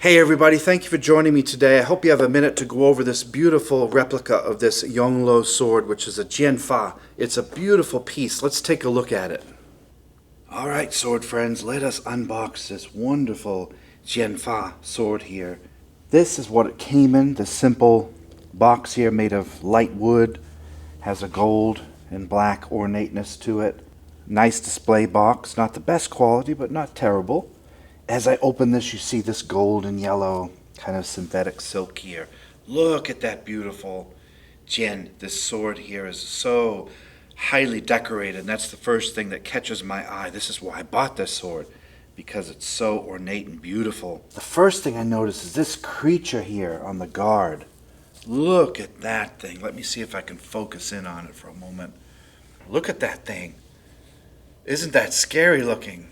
Hey everybody, thank you for joining me today. I hope you have a minute to go over this beautiful replica of this Yong sword, which is a Jiànfa. It's a beautiful piece. Let's take a look at it. Alright sword friends, let us unbox this wonderful Jiànfa sword here. This is what it came in, the simple box here made of light wood. Has a gold and black ornateness to it. Nice display box, not the best quality but not terrible. As I open this, you see this gold and yellow kind of synthetic silk here. Look at that beautiful Jian. This sword here is so highly decorated, and that's the first thing that catches my eye. This is why I bought this sword, because it's so ornate and beautiful. The first thing I notice is this creature here on the guard. Look at that thing. Let me see if I can focus in on it for a moment. Look at that thing. Isn't that scary looking?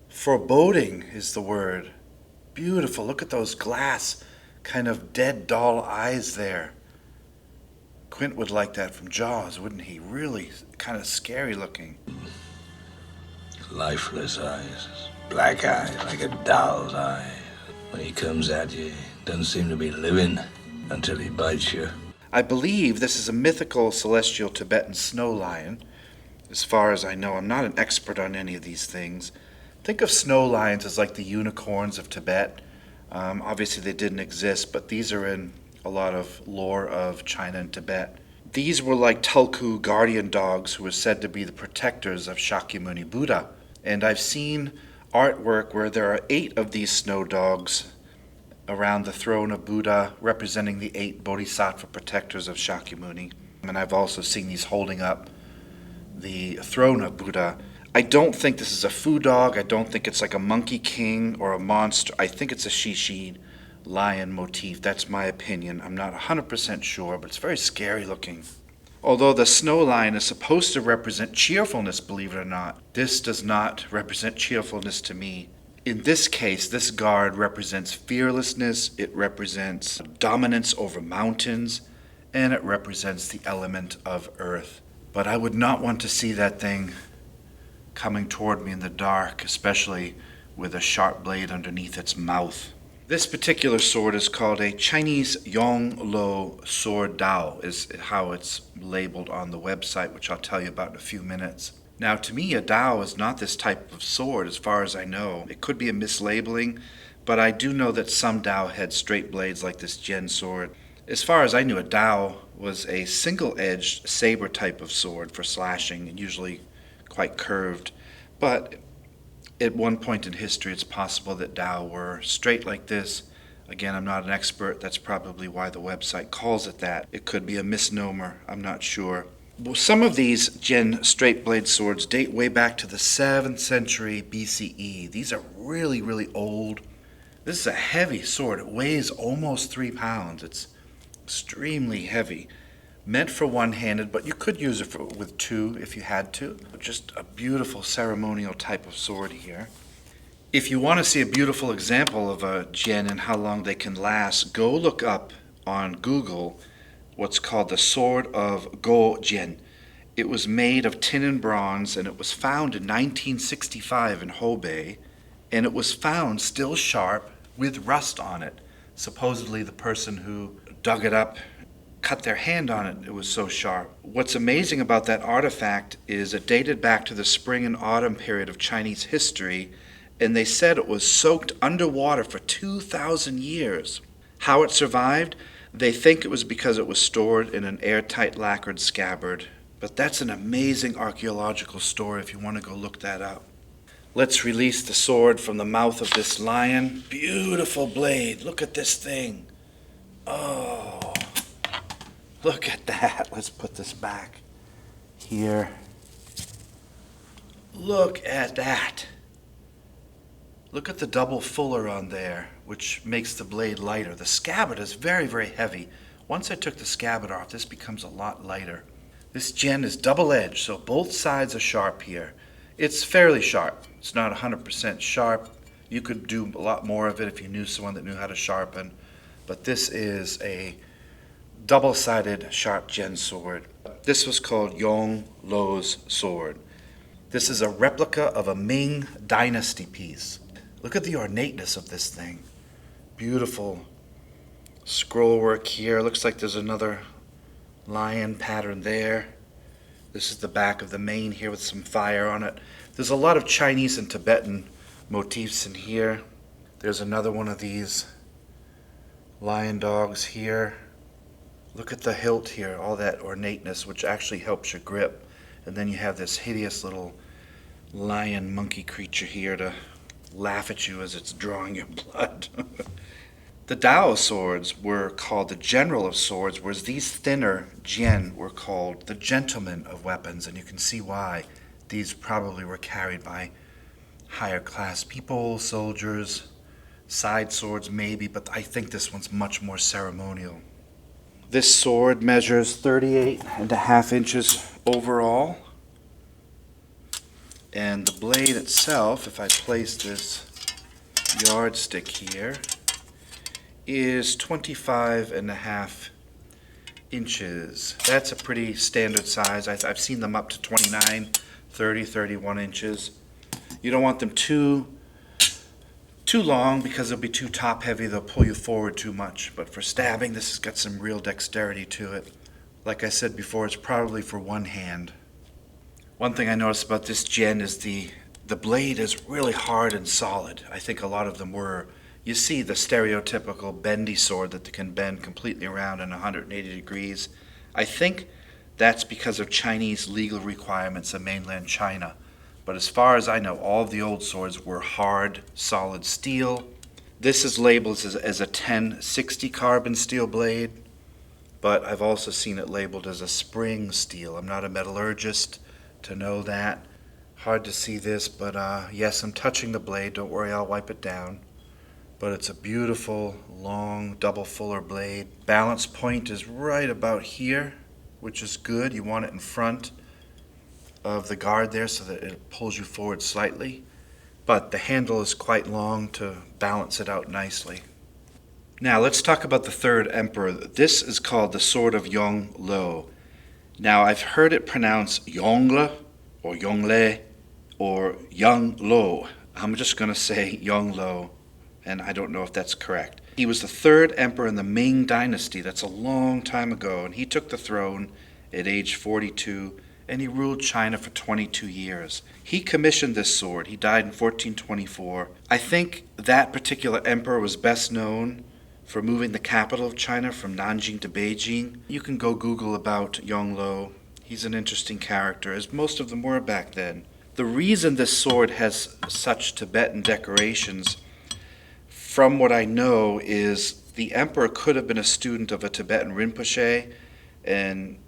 Foreboding is the word. Beautiful. Look at those glass, kind of dead doll eyes there. Quint would like that from Jaws, wouldn't he? Really kind of scary looking. Lifeless eyes. Black eyes, like a doll's eye. When he comes at you, doesn't seem to be living until he bites you. I believe this is a mythical celestial Tibetan snow lion. As far as I know, I'm not an expert on any of these things. Think of snow lions as like the unicorns of Tibet. Obviously they didn't exist, but these are in a lot of lore of China and Tibet. These were like tulku guardian dogs who were said to be the protectors of Shakyamuni Buddha. And I've seen artwork where there are 8 of these snow dogs around the throne of Buddha, representing the 8 bodhisattva protectors of Shakyamuni. And I've also seen these holding up the throne of Buddha. I don't think this is a foo dog. I don't think it's like a monkey king or a monster. I think it's a Shishi lion motif. That's my opinion. I'm not 100% sure, but it's very scary looking. Although the snow lion is supposed to represent cheerfulness, believe it or not, this does not represent cheerfulness to me. In this case, this guard represents fearlessness, it represents dominance over mountains, and it represents the element of earth. But I would not want to see that thing coming toward me in the dark, especially with a sharp blade underneath its mouth. This particular sword is called a Chinese Yong sword Dao, is how it's labeled on the website, which I'll tell you about in a few minutes. Now, to me, a Dao is not this type of sword, as far as I know. It could be a mislabeling, but I do know that some Dao had straight blades like this Jian sword. As far as I knew, a Dao was a single-edged saber type of sword for slashing, and usually quite curved, but at one point in history it's possible that Dao were straight like this. Again, I'm not an expert. That's probably why the website calls it that. It could be a misnomer. I'm not sure. Well, some of these Jian straight blade swords date way back to the 7th century BCE. These are really, really old. This is a heavy sword. It weighs almost 3 pounds. It's extremely heavy. Meant for one-handed, but you could use it with 2 if you had to. Just a beautiful ceremonial type of sword here. If you want to see a beautiful example of a Jian and how long they can last, go look up on Google what's called the Sword of Jian. It was made of tin and bronze, and it was found in 1965 in Hubei, and it was found still sharp with rust on it. Supposedly the person who dug it up cut their hand on it. It was so sharp. What's amazing about that artifact is it dated back to the spring and autumn period of Chinese history, and they said it was soaked underwater for 2,000 years. How it survived? They think it was because it was stored in an airtight lacquered scabbard. But that's an amazing archaeological story if you want to go look that up. Let's release the sword from the mouth of this lion. Beautiful blade. Look at this thing. Oh. Look at that. Let's put this back here. Look at that. Look at the double fuller on there, which makes the blade lighter. The scabbard is very, very heavy. Once I took the scabbard off, this becomes a lot lighter. This Jian is double-edged, so both sides are sharp here. It's fairly sharp. It's not 100% sharp. You could do a lot more of it if you knew someone that knew how to sharpen. But this is a double-sided sharp Jian sword. This was called Yong sword. This is a replica of a Ming dynasty piece. Look at the ornateness of this thing. beautiful scroll work here. Looks like there's another lion pattern there. This is the back of the mane here with some fire on it. There's a lot of Chinese and Tibetan motifs in here. There's another one of these lion dogs here. Look at the hilt here, all that ornateness, which actually helps your grip. And then you have this hideous little lion monkey creature here to laugh at you as it's drawing your blood. The Dao swords were called the general of swords, whereas these thinner Jian were called the gentleman of weapons, and you can see why. These probably were carried by higher class people, soldiers, side swords maybe, but I think this one's much more ceremonial. This sword measures 38.5 inches overall. And the blade itself, if I place this yardstick here, is 25.5 inches. That's a pretty standard size. I've seen them up to 29, 30, 31 inches. You don't want them too long because they'll be too top heavy. They'll pull you forward too much. But for stabbing, this has got some real dexterity to it. Like I said before, it's probably for one hand. One thing I noticed about this Jian is the blade is really hard and solid. I think a lot of them were. You see the stereotypical bendy sword that can bend completely around in 180 degrees. I think that's because of Chinese legal requirements in mainland China. But as far as I know, all of the old swords were hard, solid steel. This is labeled as a 1060 carbon steel blade, but I've also seen it labeled as a spring steel. I'm not a metallurgist to know that. Hard to see this, but yes, I'm touching the blade. Don't worry, I'll wipe it down. But it's a beautiful, long, double fuller blade. Balance point is right about here, which is good. You want it in front of the guard there so that it pulls you forward slightly. But the handle is quite long to balance it out nicely. Now let's talk about the third emperor. This is called the Sword of Yong Lo. Now, I've heard it pronounced Yongle or Yongle or Yang Lo. I'm just going to say Yong Lo, and I don't know if that's correct. He was the third emperor in the Ming Dynasty. That's a long time ago, and he took the throne at age 42, and he ruled China for 22 years. He commissioned this sword. He died in 1424. I think that particular emperor was best known for moving the capital of China from Nanjing to Beijing. You can go Google about Yonglo. He's an interesting character, as most of them were back then. The reason this sword has such Tibetan decorations, from what I know, is the emperor could have been a student of a Tibetan Rinpoche, and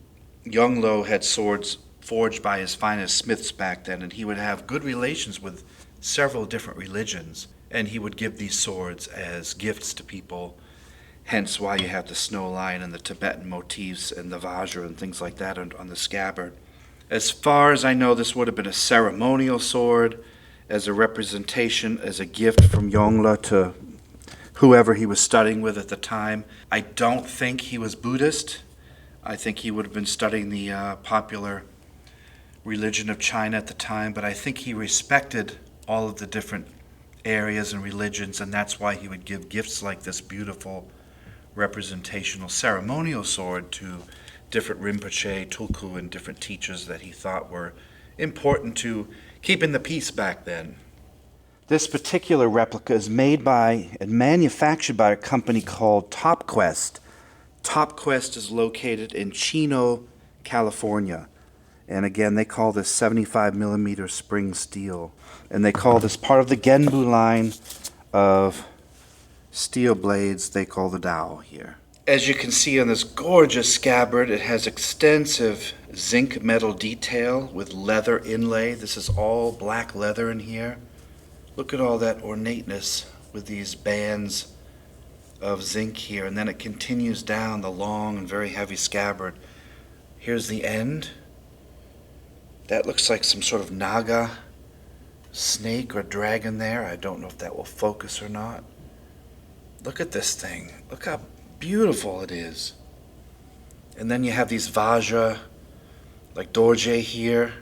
Yonglo had swords forged by his finest smiths back then, and he would have good relations with several different religions, and he would give these swords as gifts to people. Hence why you have the snow lion and the Tibetan motifs and the vajra and things like that on the scabbard. As far as I know, this would have been a ceremonial sword as a representation, as a gift from Yongla to whoever he was studying with at the time. I don't think he was Buddhist. I think he would have been studying the popular religion of China at the time, but I think he respected all of the different areas and religions, and that's why he would give gifts like this beautiful representational ceremonial sword to different Rinpoche, Tulku, and different teachers that he thought were important to keeping the peace back then. This particular replica is made by and manufactured by a company called TopQuest. TopQuest is located in Chino, California. And again, they call this 75 millimeter spring steel. And they call this part of the Genbu line of steel blades they call the Dao here. As you can see on this gorgeous scabbard, it has extensive zinc metal detail with leather inlay. This is all black leather in here. Look at all that ornateness with these bands of zinc here, and then it continues down the long and very heavy scabbard. Here's the end. That looks like some sort of naga snake or dragon there. I don't know if that will focus or not. Look at this thing. Look how beautiful it is. And then you have these vajra, like dorje here,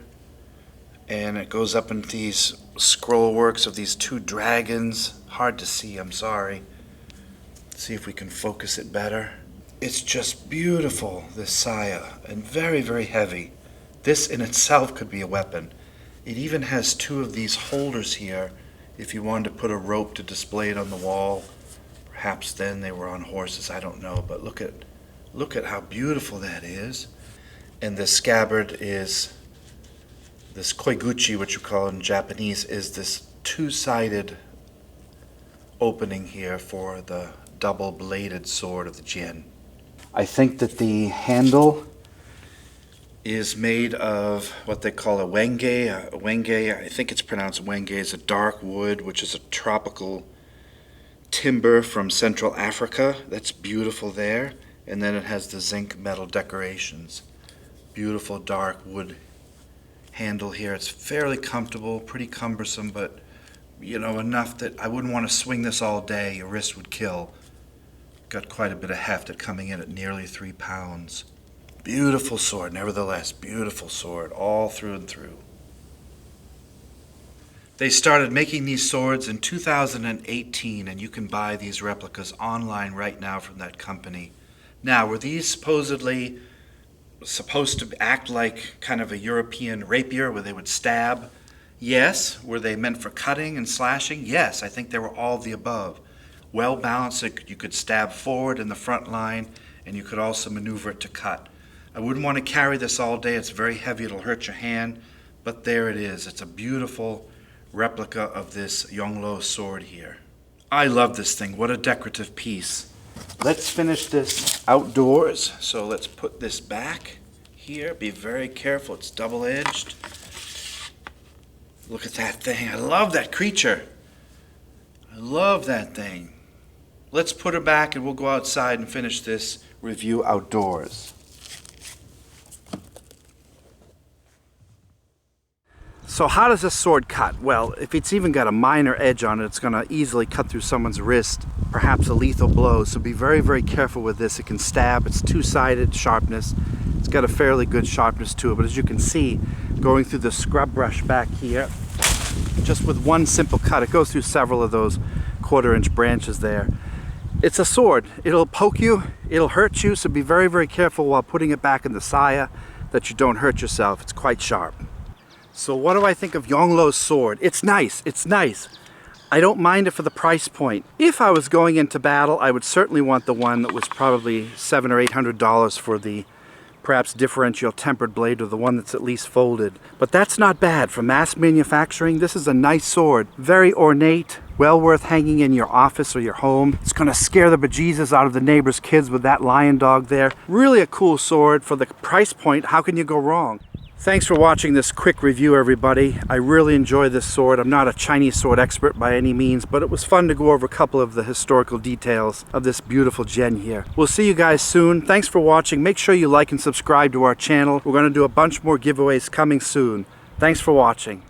and it goes up into these scroll works of these two dragons. Hard to see, I'm sorry. See if we can focus it better. It's just beautiful, this saya, and very, very heavy. This in itself could be a weapon. It even has two of these holders here if you wanted to put a rope to display it on the wall. Perhaps then they were on horses, I don't know, but look at how beautiful that is. And the scabbard is, this koiguchi, which you call in Japanese, is this two-sided opening here for the double-bladed sword of the Jian. I think that the handle is made of what they call a wenge. A wenge, I think it's pronounced wenge, is a dark wood, which is a tropical timber from Central Africa. That's beautiful there. And then it has the zinc metal decorations. Beautiful dark wood handle here. It's fairly comfortable, pretty cumbersome, but you know, enough that I wouldn't want to swing this all day. Your wrist would kill. Got quite a bit of heft at coming in at nearly 3 pounds. Beautiful sword, nevertheless, beautiful sword, all through and through. They started making these swords in 2018, and you can buy these replicas online right now from that company. Now, were these supposedly supposed to act like kind of a European rapier where they would stab? Yes. Were they meant for cutting and slashing? Yes, I think they were all of the above. Well balanced, you could stab forward in the front line, and you could also maneuver it to cut. I wouldn't want to carry this all day. It's very heavy. It'll hurt your hand. But there it is. It's a beautiful replica of this Yong sword here. I love this thing. What a decorative piece. Let's finish this outdoors. So let's put this back here. Be very careful. It's double-edged. Look at that thing. I love that creature. I love that thing. Let's put her back and we'll go outside and finish this review outdoors. So how does this sword cut? Well, if it's even got a minor edge on it, it's going to easily cut through someone's wrist, perhaps a lethal blow. So be very, very careful with this. It can stab. It's two-sided sharpness. It's got a fairly good sharpness to it. But as you can see, going through the scrub brush back here, just with one simple cut, it goes through several of those quarter-inch branches there. It's a sword. It'll poke you. It'll hurt you. So be very, very careful while putting it back in the saya that you don't hurt yourself. It's quite sharp. So what do I think of Yonglo's sword? It's nice. It's nice. I don't mind it for the price point. If I was going into battle, I would certainly want the one that was probably $700 or $800 for the perhaps differential tempered blade, or the one that's at least folded. But that's not bad. For mass manufacturing, this is a nice sword. Very ornate, well worth hanging in your office or your home. It's gonna scare the bejesus out of the neighbor's kids with that lion dog there. Really a cool sword. For the price point, how can you go wrong? Thanks for watching this quick review, everybody. I really enjoy this sword. I'm not a Chinese sword expert by any means, but it was fun to go over a couple of the historical details of this beautiful Jian here. We'll see you guys soon. Thanks for watching. Make sure you like and subscribe to our channel. We're going to do a bunch more giveaways coming soon. Thanks for watching.